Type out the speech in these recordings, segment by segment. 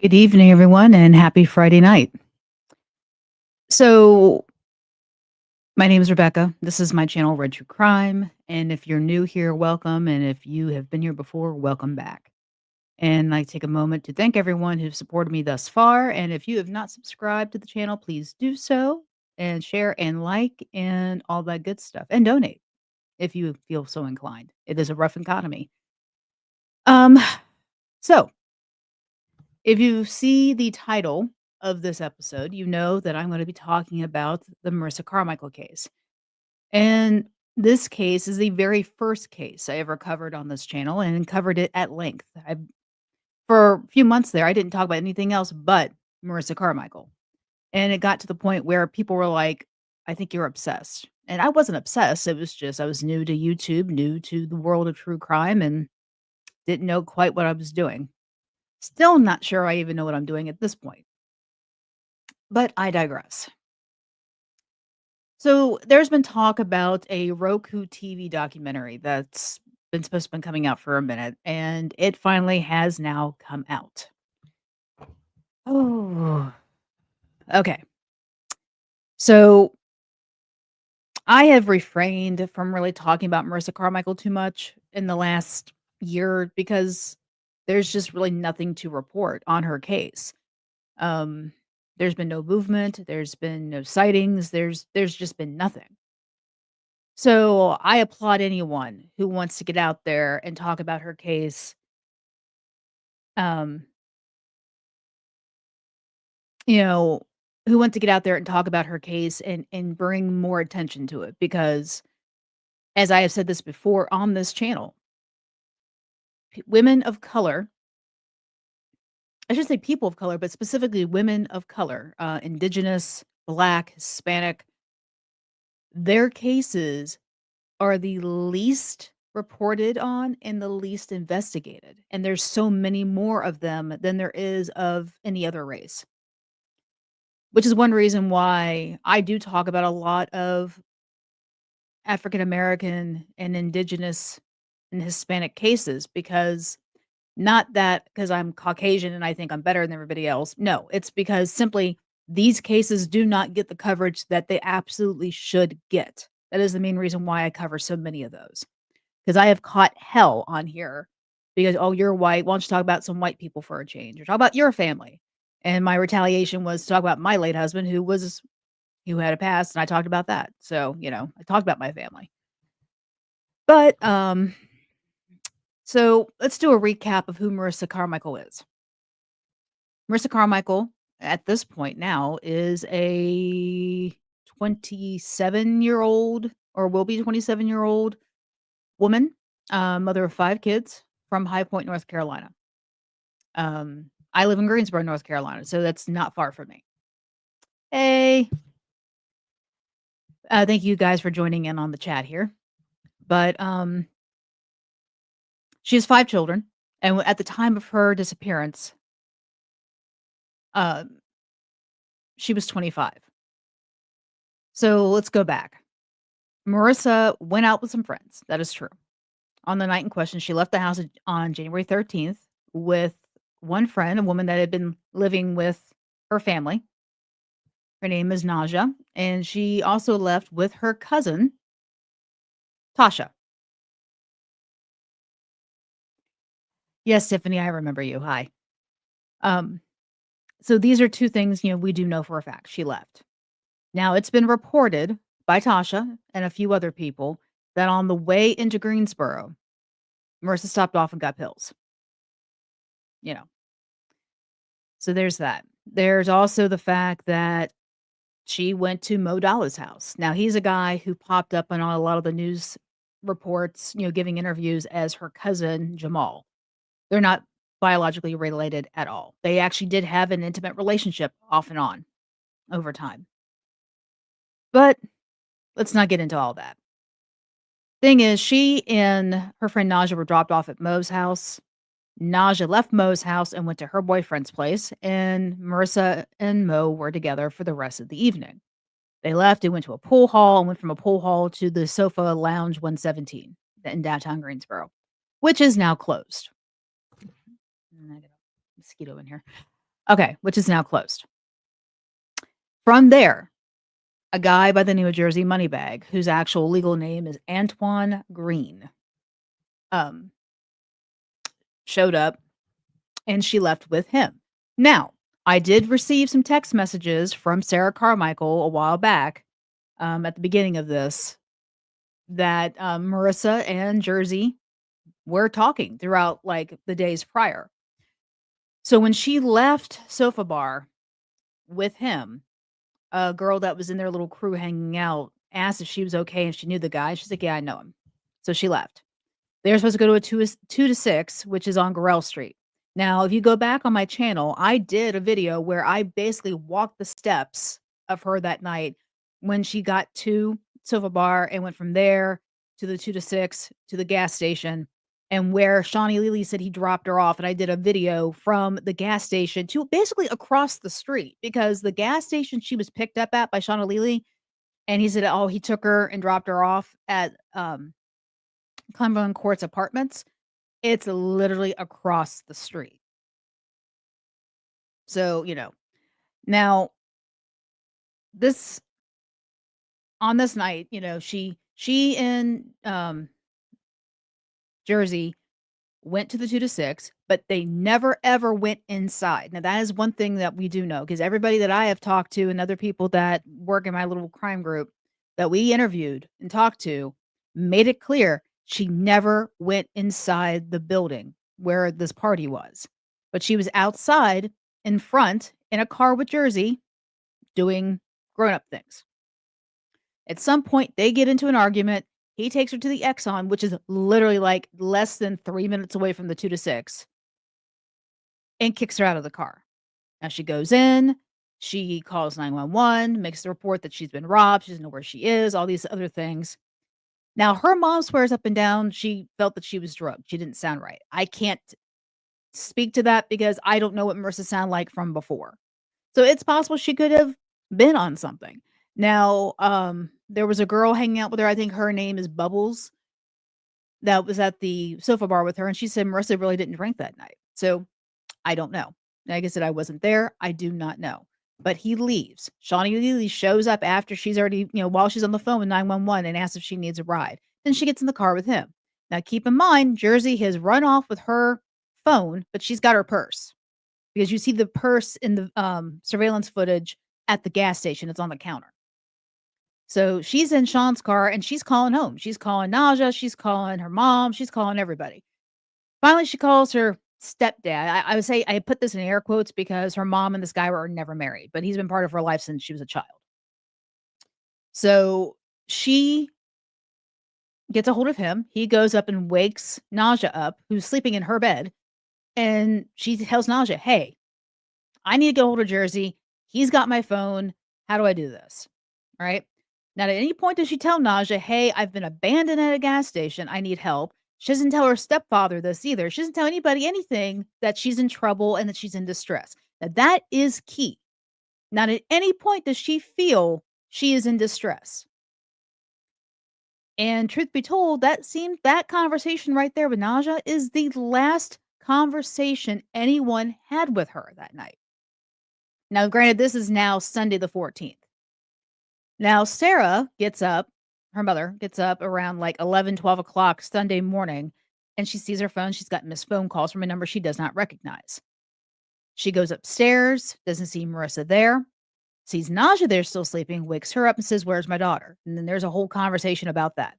Good evening, everyone, and happy Friday night. So, my name is Rebecca. This is my channel, Red True Crime. And if you're new here, welcome. And if you have been here before, welcome back. And I take a moment to thank everyone who's supported me thus far. And if you have not subscribed to the channel, please do so and share and like and all that good stuff and donate if you feel so inclined. It is a rough economy. Um, so If you see the title of this episode, you know that I'm going to be talking about the Marissa Carmichael case. And this case is the very first case I ever covered on this channel and covered it at length. For a few months there, I didn't talk about anything else but Marissa Carmichael. And it got to the point where people were like, I think you're obsessed. And I wasn't obsessed. It was just I was new to YouTube, new to the world of true crime, and didn't know quite what I was doing. Still not sure I even know what I'm doing at this point. But I digress. So there's been talk about a Roku TV documentary that's been supposed to been coming out for a minute, and it finally has now come out. Oh, okay. So I have refrained from really talking about Marissa Carmichael too much in the last year because there's just really nothing to report on her case. Um, there's been no movement, there's been no sightings, there's just been nothing. So I applaud anyone who wants to get out there and talk about her case. Um, you know, who want to get out there and talk about her case and bring more attention to it because as I have said this before on this channel, women of color, I should say people of color, but specifically women of color, indigenous, black, Hispanic, their cases are the least reported on and the least investigated, and there's so many more of them than there is of any other race, which is one reason why I do talk about a lot of African American and indigenous and Hispanic cases because not that because 'cause I'm Caucasian and I think I'm better than everybody else. No, it's because simply these cases do not get the coverage that they absolutely should get. That is the main reason why I cover so many of those. Because I have caught hell on here because, "Oh, you're white. Why don't you talk about some white people for a change or talk about your family?" And my retaliation was to talk about my late husband who had a past, and I talked about that. So, I talked about my family. But, so let's do a recap of who Marissa Carmichael is. Marissa Carmichael, at this point now, is a 27-year-old or will be 27-year-old woman, mother of 5 kids from High Point, North Carolina. I live in Greensboro, North Carolina, so that's not far from me. Hey, thank you guys for joining in on the chat here. But she has 5 children, and at the time of her disappearance, uh, she was 25. So let's go back. Marissa went out with some friends. That is true. On the night in question, she left the house on January 13th with one friend, a woman that had been living with her family. Her name is Naja, and she also left with her cousin, Tasha. Yes, Tiffany, I remember you. Hi. Um, so these are 2 things, we do know for a fact. She left. Now, it's been reported by Tasha and a few other people that on the way into Greensboro, Marissa stopped off and got pills. You know, so there's that. There's also the fact that she went to Mo Dollar's house. Now, he's a guy who popped up on a lot of the news reports, giving interviews as her cousin Jamal. They're not biologically related at all. They actually did have an intimate relationship off and on over time. But let's not get into all that. Thing is, she and her friend Naja were dropped off at Mo's house. Naja left Mo's house and went to her boyfriend's place, and Marissa and Mo were together for the rest of the evening. They left and went to a pool hall and went from a pool hall to the Sofa Lounge 117 in downtown Greensboro, which is now closed. I got a mosquito in here. Okay, which is now closed. From there, a guy by the name of Jersey Moneybag, whose actual legal name is Antoine Green, um, showed up and she left with him. Now, I did receive some text messages from Sarah Carmichael a while back, at the beginning of this, that Marissa and Jersey were talking throughout like the days prior. So when she left Sofa Bar with him, a girl that was in their little crew hanging out asked if she was okay and she knew the guy. She's like, "Yeah, I know him." So she left. They were supposed to go to a 2 to 6, which is on Gorell Street. Now, if you go back on my channel, I did a video where I basically walked the steps of her that night when she got to Sofa Bar and went from there to the 2 to 6 to the gas station and where Shawnee Lily said he dropped her off. And I did a video from the gas station to basically across the street because the gas station she was picked up at by Shawnee Lily, and he said, oh, he took her and dropped her off at Cumberland Courts Apartments. It's literally across the street. So, now this on this night, she and Jersey went to the 2 to 6, but they never ever went inside. Now that is one thing that we do know because everybody that I have talked to and other people that work in my little crime group that we interviewed and talked to made it clear she never went inside the building where this party was. But she was outside in front in a car with Jersey doing grown-up things. At some point, they get into an argument. He takes her to the Exxon, which is literally like less than 3 minutes away from the 2 to 6, and kicks her out of the car. Now she goes in, she calls 911, makes the report that she's been robbed, she doesn't know where she is, all these other things. Now her mom swears up and down she felt that she was drugged. She didn't sound right. I can't speak to that because I don't know what Marissa sounded like from before. So it's possible she could have been on something. Now, there was a girl hanging out with her, I think her name is Bubbles, that was at the Sofa Bar with her, and she said Marissa really didn't drink that night. So, I don't know. Like I said, I wasn't there, I do not know. But he leaves. Shawnee Lily shows up after she's already, while she's on the phone with 911 and asks if she needs a ride. Then she gets in the car with him. Now keep in mind, Jersey has run off with her phone, but she's got her purse. Because you see the purse in the, surveillance footage at the gas station, it's on the counter. So, she's in Sean's car and she's calling home. She's calling Naja, she's calling her mom, she's calling everybody. Finally, she calls her stepdad. I would say I put this in air quotes because her mom and this guy were never married, but he's been part of her life since she was a child. So, she gets a hold of him. He goes up and wakes Naja up, who's sleeping in her bed, and she tells Naja, "Hey, I need to get hold of Jersey. He's got my phone. How do I do this?" Right? Not at any point does she tell Naja, "Hey, I've been abandoned at a gas station. I need help." She doesn't tell her stepfather this either. She doesn't tell anybody anything that she's in trouble and that she's in distress. Now, that is key. Not at any point does she feel she is in distress. And truth be told, that conversation right there with Naja is the last conversation anyone had with her that night. Now, granted, this is now Sunday the 14th. Now, Sarah gets up, her mother gets up around like 11, 12 o'clock Sunday morning, and she sees her phone. She's got missed phone calls from a number she does not recognize. She goes upstairs, doesn't see Marissa there, sees Naja there still sleeping, wakes her up and says, "Where's my daughter?" And then there's a whole conversation about that.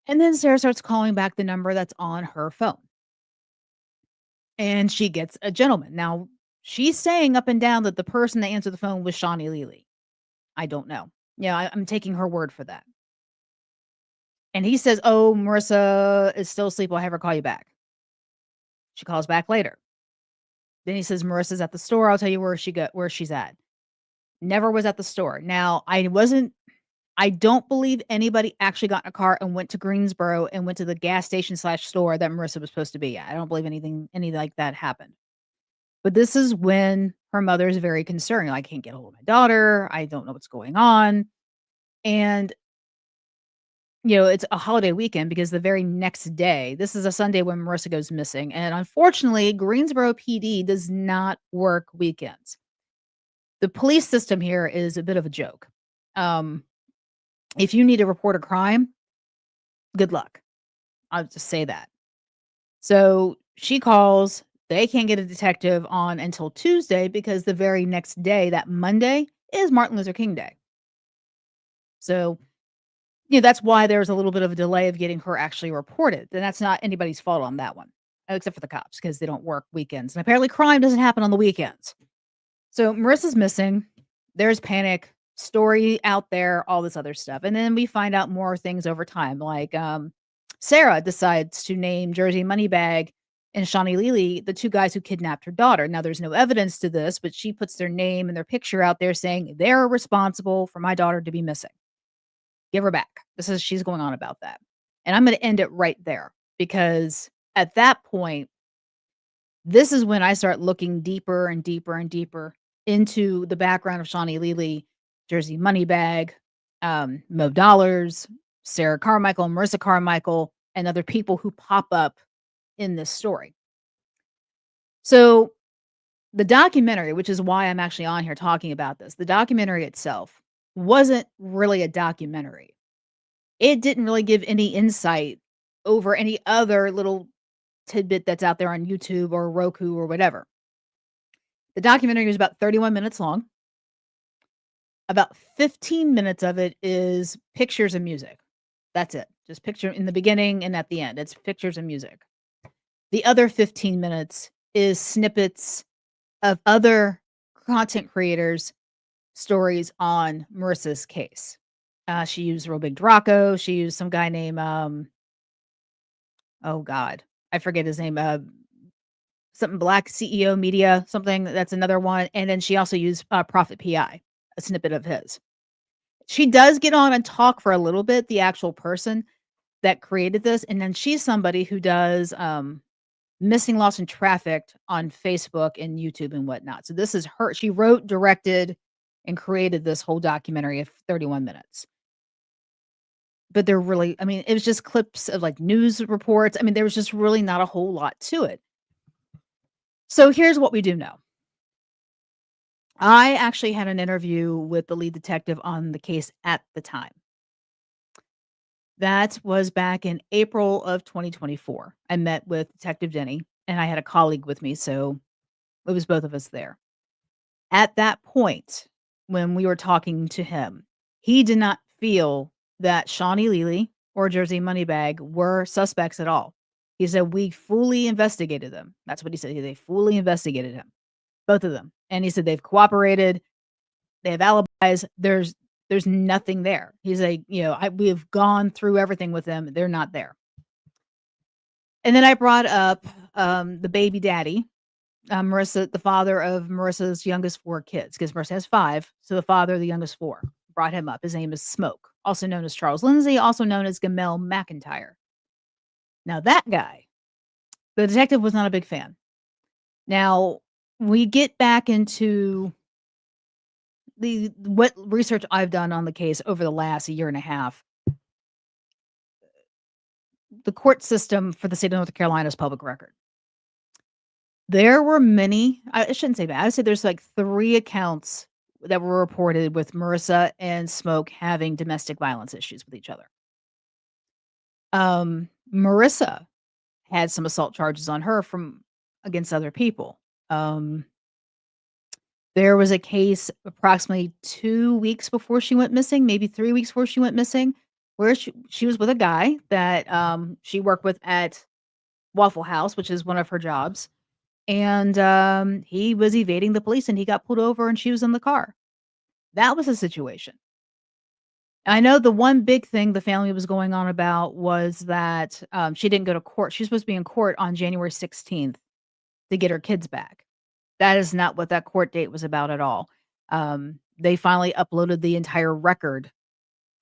And then Sarah starts calling back the number that's on her phone. And she gets a gentleman. Now, she's saying up and down that the person that answered the phone was Shawnee Lily. I don't know. Yeah, I'm taking her word for that. And he says, "Oh, Marissa is still asleep. I'll have her call you back." She calls back later. Then he says, "Marissa's at the store. I'll tell you where she's at." Never was at the store. Now, I don't believe anybody actually got in a car and went to Greensboro and went to the gas station slash store that Marissa was supposed to be at. I don't believe any like that happened. But this is when her mother is very concerned. "I can't get a hold of my daughter. I don't know what's going on." And It's a holiday weekend because the very next day, this is a Sunday when Marissa goes missing, and unfortunately, Greensboro PD does not work weekends. The police system here is a bit of a joke. Um, if you need to report a crime, good luck. I'll just say that. So she calls. They can't get a detective on until Tuesday because the very next day, that Monday, is Martin Luther King Day. So, that's why there's a little bit of a delay of getting her actually reported. And that's not anybody's fault on that one, except for the cops because they don't work weekends. And apparently, crime doesn't happen on the weekends. So Marissa's missing. There's panic, story out there, all this other stuff. And then we find out more things over time. Like Sarah decides to name Jersey Moneybag and Shawnee Leely the two guys who kidnapped her daughter. Now there's no evidence to this, but she puts their name and their picture out there saying they're responsible for my daughter to be missing. Give her back. She's going on about that. And I'm going to end it right there because at that point, this is when I start looking deeper and deeper and deeper into the background of Shawnee Leely, Jersey Moneybag, Mo Dollars, Sarah Carmichael, Marissa Carmichael, and other people who pop up in this story. So the documentary, which is why I'm actually on here talking about this, the documentary itself wasn't really a documentary. It didn't really give any insight over any other little tidbit that's out there on YouTube or Roku or whatever. The documentary was about 31 minutes long. About 15 minutes of it is pictures and music. That's it. Just picture in the beginning and at the end. It's pictures and music. The other 15 minutes is snippets of other content creators' stories on Marissa's case. She used Real Big Draco. She used some guy named, oh God, I forget his name. Something Black CEO Media, something that's another one. And then she also used Prophet PI, a snippet of his. She does get on and talk for a little bit, the actual person that created this. And then she's somebody who does missing, lost, and trafficked on Facebook and YouTube and whatnot. So this is her. She wrote, directed, and created this whole documentary of 31 minutes. But they're really, I mean, it was just clips of like news reports. I mean, there was just really not a whole lot to it. So here's what we do know. I actually had an interview with the lead detective on the case at the time. That was back in April of 2024. I met with Detective Denny, and I had a colleague with me, so it was both of us there. At that point, when we were talking to him, he did not feel that Shawnee Leely or Jersey Moneybag were suspects at all. He said, "We fully investigated them." That's what he said. They fully investigated him, both of them. And he said they've cooperated. They have alibis. There's nothing there. He's like, we have gone through everything with them. They're not there. And then I brought up the baby daddy, Marissa, the father of Marissa's youngest 4 kids, because Marissa has 5. So the father of the youngest 4 brought him up. His name is Smoke, also known as Charles Lindsay, also known as Gamel McIntyre. Now that guy, the detective was not a big fan. Now we get back into what research I've done on the case over the last year and a half. The court system for the state of North Carolina is public record. There were many, I shouldn't say that. I would say there's like 3 accounts that were reported with Marissa and Smoke having domestic violence issues with each other. Marissa had some assault charges on her from against other people. There was a case approximately 2 weeks before she went missing, maybe 3 weeks before she went missing, where she was with a guy that she worked with at Waffle House, which is one of her jobs. And he was evading the police and he got pulled over and she was in the car. That was a situation. I know the one big thing the family was going on about was that she didn't go to court. She's supposed to be in court on January 16th to get her kids back. That is not what that court date was about at all. They finally uploaded the entire record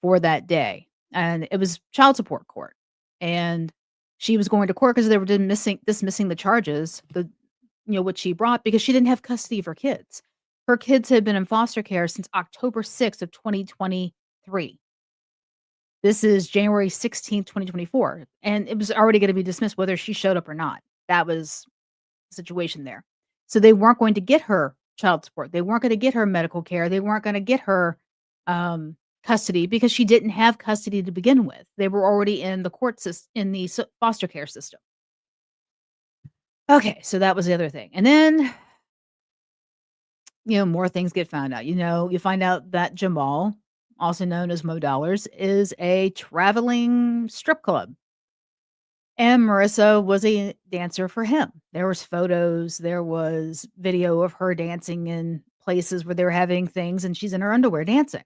for that day, and it was child support court. And she was going to court because they were dismissing the charges, what she brought, because she didn't have custody of her kids. Her kids had been in foster care since October 6th of 2023. This is January 16th, 2024, and it was already gonna be dismissed whether she showed up or not. That was the situation there. So they weren't going to get her child support. They weren't gonna get her medical care. They weren't gonna get her, custody because she didn't have custody to begin with. They were already in the in the foster care system. Okay, so that was the other thing. And then, more things get found out. You find out that Jamal, also known as Mo Dollars, is a traveling strip club. And Marissa was a dancer for him. There was photos, there was video of her dancing in places where they were having things and she's in her underwear dancing.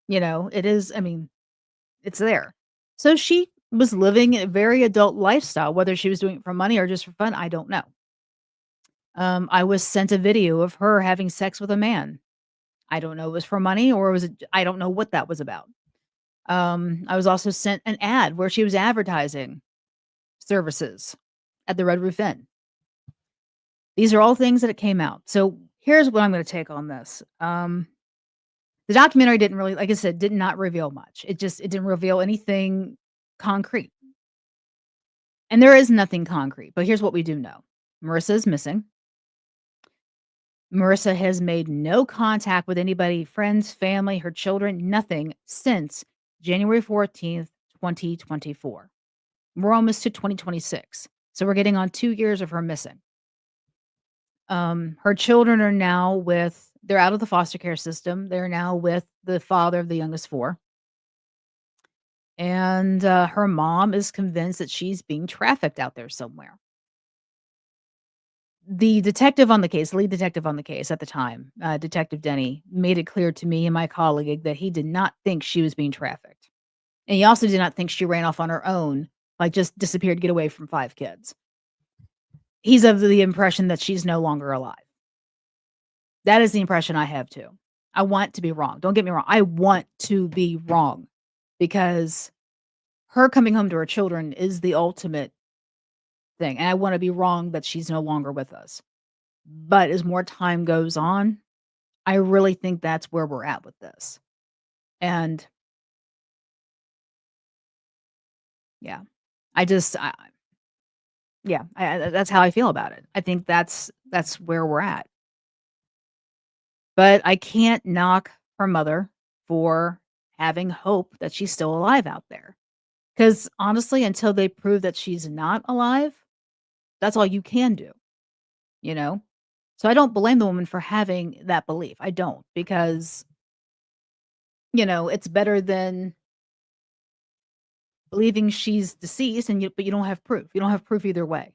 It is, I mean, it's there. So she was living a very adult lifestyle, whether she was doing it for money or just for fun, I don't know. I was sent a video of her having sex with a man. I don't know if it was for money or was it, I don't know what that was about. I was also sent an ad where she was advertising services at the Red Roof Inn. These are all things that it came out. So here's what I'm going to take on this. The documentary didn't really, like I said, did not reveal much. It didn't reveal anything concrete. And there is nothing concrete, but here's what we do know. Marissa is missing. Marissa has made no contact with anybody, friends, family, her children, nothing since January 14th, 2024. We're almost to 2026. So we're getting on 2 years of her missing. Her children are now they're out of the foster care system. They're now with the father of the youngest 4. And her mom is convinced that she's being trafficked out there somewhere. The detective on the case, lead detective on the case at the time, Detective Denny, made it clear to me and my colleague that he did not think she was being trafficked. And he also did not think she ran off on her own, like just disappeared to get away from 5 kids. He's of the impression that she's no longer alive. That is the impression I have too. I want to be wrong. Don't get me wrong. I want to be wrong because her coming home to her children is the ultimate thing. And I want to be wrong that she's no longer with us. But as more time goes on, I really think that's where we're at with this. And yeah, I just, yeah, that's how I feel about it. I think that's where we're at. But I can't knock her mother for having hope that she's still alive out there. Because honestly, until they prove that she's not alive, that's all you can do, you know? So I don't blame the woman for having that belief. I don't, because, it's better than believing she's deceased but you don't have proof. You don't have proof either way.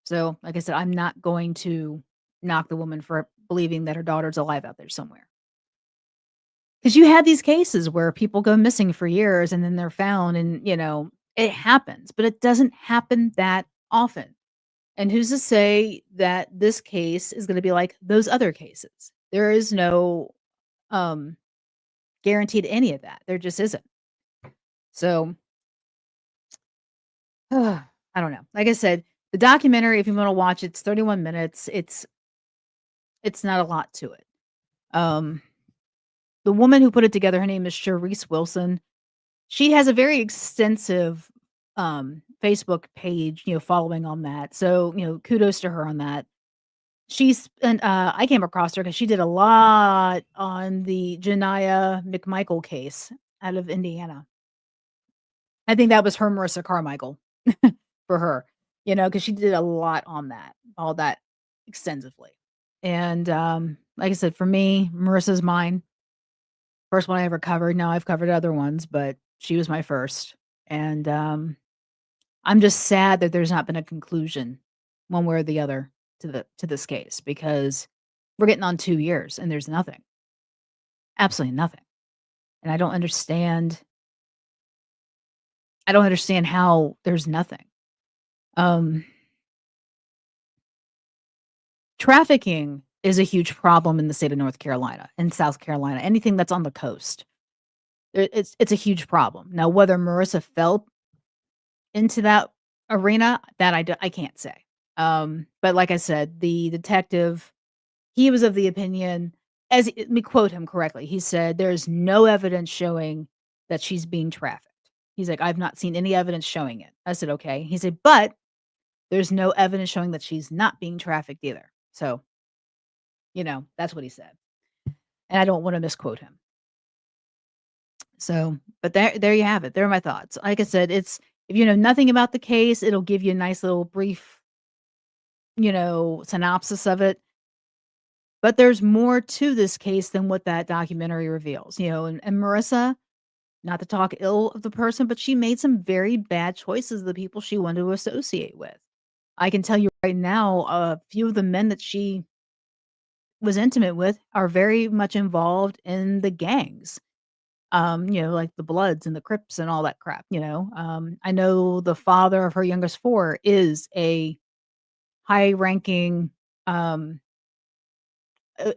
So, like I said, I'm not going to knock the woman for believing that her daughter's alive out there somewhere. Because you had these cases where people go missing for years and then they're found and, it happens, but it doesn't happen that often. And who's to say that this case is gonna be like those other cases? There is no, um, guarantee to any of that. There just isn't. So, I don't know. Like I said, the documentary, if you wanna watch it's 31 minutes. It's not a lot to it. Um, the woman who put it together, her name is Charisse Wilson. She has a very extensive, Facebook page, following on that. So, kudos to her on that. I came across her because she did a lot on the Janiyah McMichael case out of Indiana. I think that was her Marissa Carmichael for her, because she did a lot on that, all that extensively. And, like I said, for me, Marissa's mine. First one I ever covered. Now I've covered other ones, but she was my first. And, I'm just sad that there's not been a conclusion one way or the other to this case because we're getting on 2 years and there's nothing. Absolutely nothing. And I don't understand how there's nothing. Um, Trafficking is a huge problem in the state of North Carolina and South Carolina, anything that's on the coast. It's a huge problem. Now, whether Marissa fell into that arena, that I can't say. But like I said, the detective, he was of the opinion, let me quote him correctly. He said, "There's no evidence showing that she's being trafficked. He's like, "I've not seen any evidence showing it." I said, "Okay." He said, "But there's no evidence showing that she's not being trafficked either." So, that's what he said. And I don't wanna misquote him. So, but there you have it. There are my thoughts. Like I said, it's if you know nothing about the case, it'll give you a nice little brief, synopsis of it. But there's more to this case than what that documentary reveals, and Marissa, not to talk ill of the person, but she made some very bad choices of the people she wanted to associate with. I can tell you right now, a few of the men that she was intimate with are very much involved in the gangs. Like the Bloods and the Crips and all that crap. I know the father of her youngest 4 is a high-ranking, um,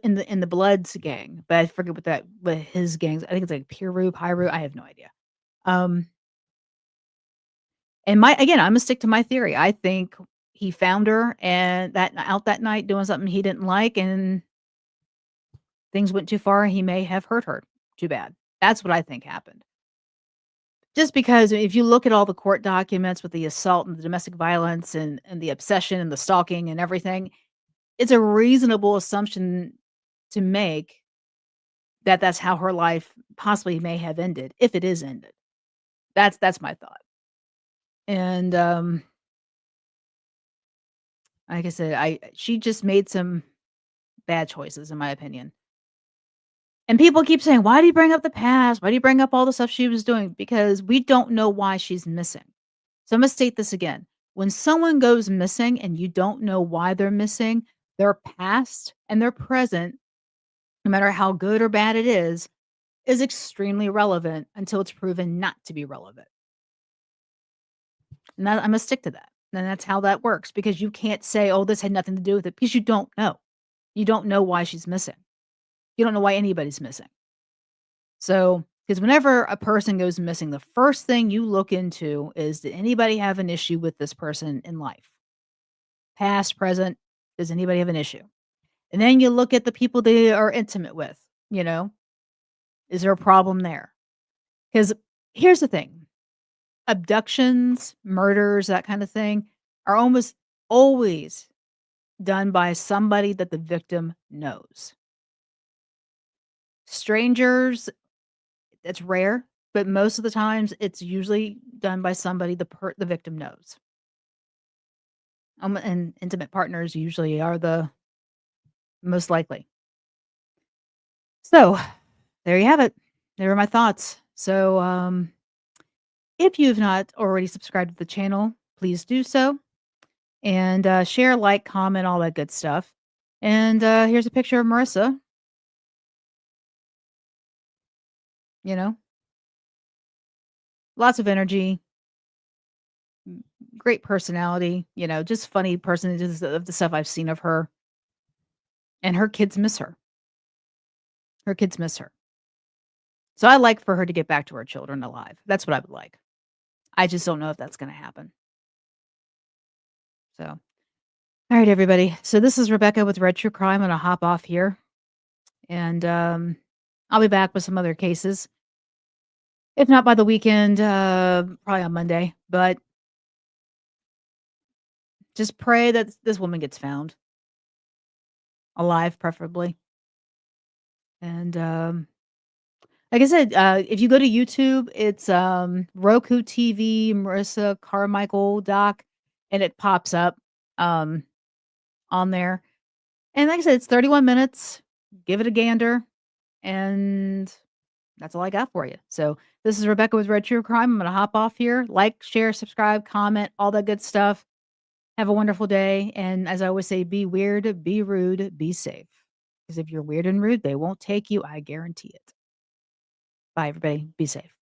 in the Bloods gang, but I forget what his gangs I think it's like Piru, Piru, I have no idea. Um, and my again, Imma stick to my theory. I think he found her and that night doing something he didn't like, and things went too far, and he may have hurt her too bad. That's what I think happened. Just because if you look at all the court documents with the assault and the domestic violence and the obsession and the stalking and everything, it's a reasonable assumption to make that that's how her life possibly may have ended, if it is ended. That's my thought. And, like I said, I she just made some bad choices in my opinion. And people keep saying, "Why do you bring up the past? Why do you bring up all the stuff she was doing?" Because we don't know why she's missing. So I'm gonna state this again. When someone goes missing and you don't know why they're missing, their past and their present, no matter how good or bad it is extremely relevant until it's proven not to be relevant. And that, I'm gonna stick to that. And that's how that works because you can't say, "Oh, this had nothing to do with it," because you don't know. You don't know why she's missing. You don't know why anybody's missing. So, because whenever a person goes missing, the first thing you look into is, did anybody have an issue with this person in life? Past, present, does anybody have an issue? And then you look at the people they are intimate with, you know? Is there a problem there? Because here's the thing, abductions, murders, that kind of thing are almost always done by somebody that the victim knows. Strangers, it's rare, but most of the times it's usually done by somebody the victim knows. And intimate partners usually are the most likely. So, there you have it. There are my thoughts. So, if you've not already subscribed to the channel, please do so. And share, like, comment, all that good stuff. And here's a picture of Marissa, you know, lots of energy, great personality, just funny person, just of the stuff I've seen of her. And her kids miss her. Her kids miss her. So I like for her to get back to her children alive. That's what I would like. I just don't know if that's going to happen. So, all right, everybody. So this is Rebecca with Red True Crime. I'm going to hop off here. And I'll be back with some other cases. If not by the weekend, probably on Monday. But just pray that this woman gets found alive, preferably. And like I said, if you go to YouTube, it's Roku TV, Marissa Carmichael Doc, and it pops up um, on there. And like I said, it's 31 minutes. Give it a gander. And that's all I got for you. So this is Rebecca with Red True Crime. I'm going to hop off here. Like, share, subscribe, comment, all that good stuff. Have a wonderful day. And as I always say, be weird, be rude, be safe. Because if you're weird and rude, they won't take you. I guarantee it. Bye, everybody. Be safe.